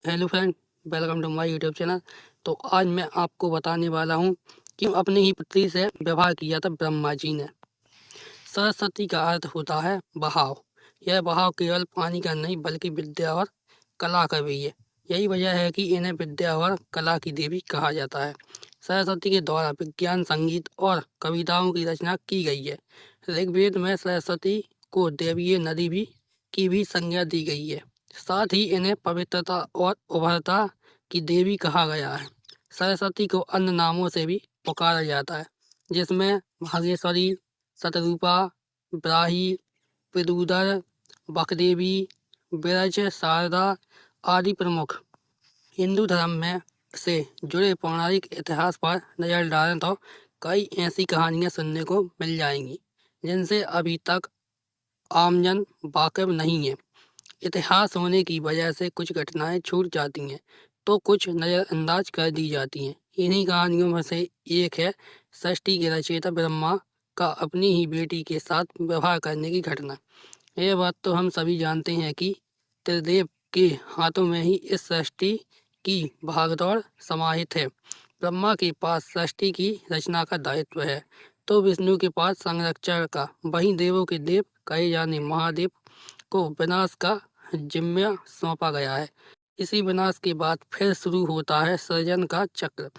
Hello friend, welcome to my YouTube channel. तो आज मैं आपको बताने वाला हूँ कि अपनी ही पुत्री से विवाह किया था ब्रह्मा जी ने। सरस्वती का अर्थ होता है बहाव। यह बहाव केवल पानी का नहीं बल्कि विद्या और कला का भी है। यही वजह है कि इन्हें विद्या और कला की देवी कहा जाता है। सरस्वती के द्वारा विज्ञान, संगीत और कविताओं की रचना की गई है। ऋग्वेद में सरस्वती को देवीय नदी भी की भी संज्ञा दी गई है। साथ ही इन्हें पवित्रता और उभरता की देवी कहा गया है। सरस्वती को अन्य नामों से भी पुकारा जाता है, जिसमें भागेश्वरी, शतरूपा, ब्राही, विदुदर, बकदेवी, विरज, शारदा आदि प्रमुख। हिंदू धर्म में से जुड़े पौराणिक इतिहास पर नजर डालें तो कई ऐसी कहानियां सुनने को मिल जाएंगी जिनसे अभी तक आमजन वाकिफ नहीं है। इतिहास होने की वजह से कुछ घटनाएं छूट जाती हैं तो कुछ नज़रअंदाज कर दी जाती हैं। इन्हीं कहानियों में से एक है सृष्टि के रचयिता ब्रह्मा का अपनी ही बेटी के साथ विवाह करने की घटना। यह बात तो हम सभी जानते हैं कि त्रिदेव के हाथों में ही इस सृष्टि की भागदौड़ समाहित है। ब्रह्मा के पास सृष्टि की रचना का दायित्व है तो विष्णु के पास संरक्षण का। वहीं देवों के देव कहे जाने महादेव को विनाश का जिम्मा सौंपा गया है। इसी विनाश के बाद फिर शुरू होता है सृजन का चक्र।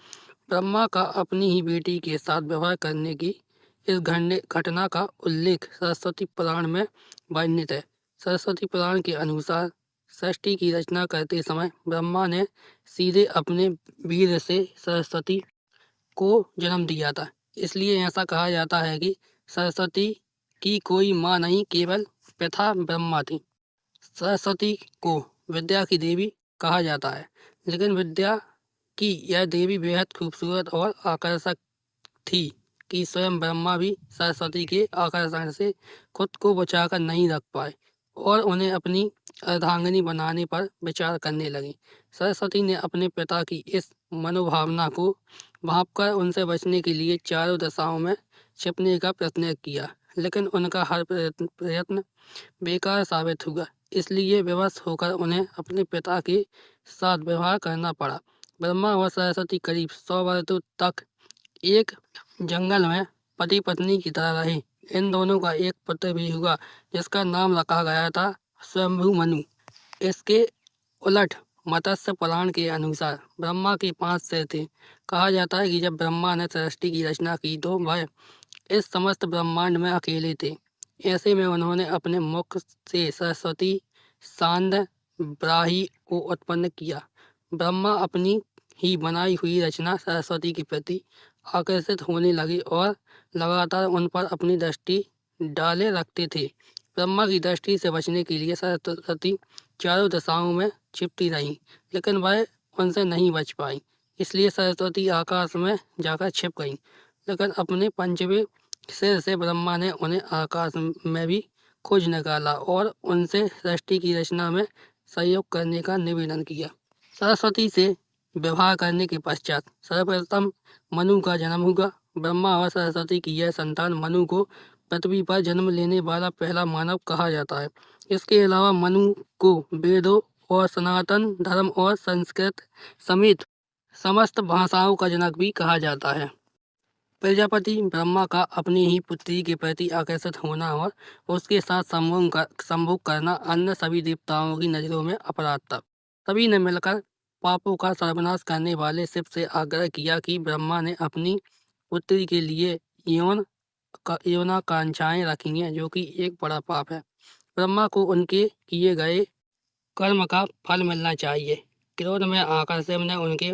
ब्रह्मा का अपनी ही बेटी के साथ विवाह करने की इस घटना का उल्लेख सरस्वती पुराण में वर्णित है। सरस्वती पुराण के अनुसार सृष्टि की रचना करते समय ब्रह्मा ने सीधे अपने वीर से सरस्वती को जन्म दिया था। इसलिए ऐसा कहा जाता है कि सरस्वती की कोई माँ नहीं, केवल पिता ब्रह्मा थी। सरस्वती को विद्या की देवी कहा जाता है, लेकिन विद्या की यह देवी बेहद खूबसूरत और आकर्षक थी कि स्वयं ब्रह्मा भी सरस्वती के आकर्षण से खुद को बचाकर नहीं रख पाए और उन्हें अपनी अर्धांगिनी बनाने पर विचार करने लगे। सरस्वती ने अपने पिता की इस मनोभावना को भांपकर उनसे बचने के लिए चारों दिशाओं में छिपने का प्रयत्न किया, लेकिन उनका हर प्रयत्न बेकार साबित हुआ। इसलिए विवश होकर उन्हें अपने पिता के साथ विवाह करना पड़ा। ब्रह्मा और सरस्वती करीब 100 वर्षों तक एक जंगल में पति पत्नी की तरह रहे। इन दोनों का एक पुत्र भी हुआ जिसका नाम रखा गया था स्वयंभू मनु। इसके उलट मत्स्य पुराण के अनुसार ब्रह्मा के 5 सिर थे। कहा जाता है कि जब ब्रह्मा ने सृष्टि की रचना की तो वह इस समस्त ब्रह्मांड में अकेले थे। ऐसे में उन्होंने अपने मुख से सरस्वती, सांद, ब्राही को उत्पन्न किया। ब्रह्मा अपनी ही बनाई हुई रचना सरस्वती के प्रति आकर्षित होने लगे और लगातार उन पर अपनी दृष्टि डाले रखते थे। ब्रह्मा की दृष्टि से बचने के लिए सरस्वती चारों दिशाओं में छिपती रहीं, लेकिन वह उनसे नहीं बच पाई। इसलिए सरस्वती आकाश में जाकर छिप गईं, लेकिन अपने पंचवें सिर से ब्रह्मा ने उन्हें आकाश में भी खोज निकाला और उनसे सृष्टि की रचना में सहयोग करने का निवेदन किया। सरस्वती से विवाह करने के पश्चात सर्वप्रथम मनु का जन्म हुआ। ब्रह्मा और सरस्वती की यह संतान मनु को पृथ्वी पर जन्म लेने वाला पहला मानव कहा जाता है। इसके अलावा मनु को वेदों और सनातन धर्म और संस्कृत समेत समस्त भाषाओं का जनक भी कहा जाता है। प्रजापति ब्रह्मा का अपनी ही पुत्री के प्रति आकर्षित होना और उसके साथ संभोग करना अन्य सभी देवताओं की नजरों में अपराध था। सभी ने मिलकर पापों का सर्वनाश करने वाले शिव से आग्रह किया कि ब्रह्मा ने अपनी पुत्री के लिए यौनाकांक्षाएं रखी हैं, जो कि एक बड़ा पाप है। ब्रह्मा को उनके किए गए कर्म का फल मिलना चाहिए। क्रोध में आकर शिव ने उनके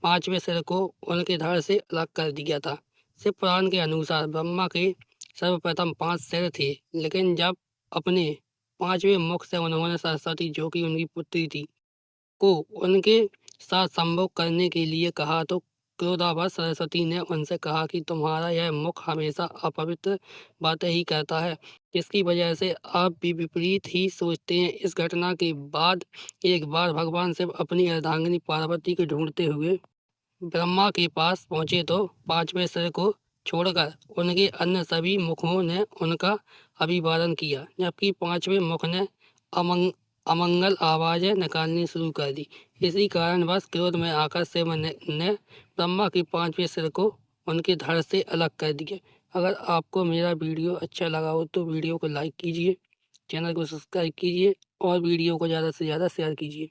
5वें सिर को उनके धड़ से अलग कर दिया था। शिव पुराण के अनुसार ब्रह्मा के सर्वप्रथम 5 सिर थे, लेकिन जब अपने 5वें मुख से उन्होंने सरस्वती, जो कि उनकी पुत्री थी, को उनके साथ संभोग करने के लिए कहा तो क्रोधावश सरस्वती ने उनसे कहा कि तुम्हारा यह मुख हमेशा अपवित्र बातें ही करता है, जिसकी वजह से आप भी विपरीत ही सोचते हैं। इस घटना के बाद एक बार भगवान शिव अपनी अर्धांगिनी पार्वती को ढूंढते हुए ब्रह्मा के पास पहुंचे तो 5वें सिर को छोड़कर उनके अन्य सभी मुखों ने उनका अभिवादन किया, जबकि 5वें मुख ने अमंगल आवाज़ें निकालनी शुरू कर दी। इसी कारणवश क्रोध में आकर शिव ने ब्रह्मा की 5वें सिर को उनके धड़ से अलग कर दिया। अगर आपको मेरा वीडियो अच्छा लगा हो तो वीडियो को लाइक कीजिए, चैनल को सब्सक्राइब कीजिए और वीडियो को ज़्यादा से ज़्यादा शेयर कीजिए।